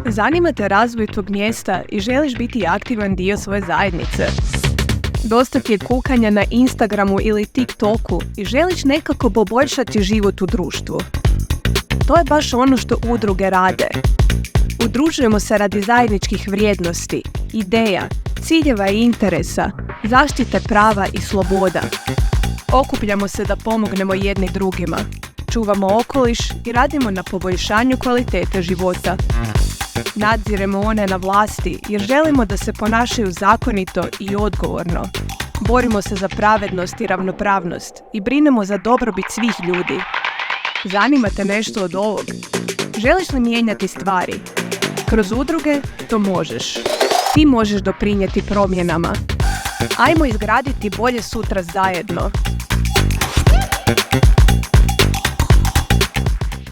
Zanima te razvoj tvog mjesta i želiš biti aktivan dio svoje zajednice? Dosta ti je kukanja na Instagramu ili TikToku i želiš nekako poboljšati život u društvu. To je baš ono što udruge rade. Udružujemo se radi zajedničkih vrijednosti, ideja, ciljeva i interesa, zaštite prava i sloboda. Okupljamo se da pomognemo jedni drugima, čuvamo okoliš i radimo na poboljšanju kvalitete života. Nadziremo one na vlasti jer želimo da se ponašaju zakonito i odgovorno. Borimo se za pravednost i ravnopravnost i brinemo za dobrobit svih ljudi. Zanima te nešto od ovog? Želiš li mijenjati stvari? Kroz udruge to možeš. Ti možeš doprinijeti promjenama. Ajmo izgraditi bolje sutra zajedno.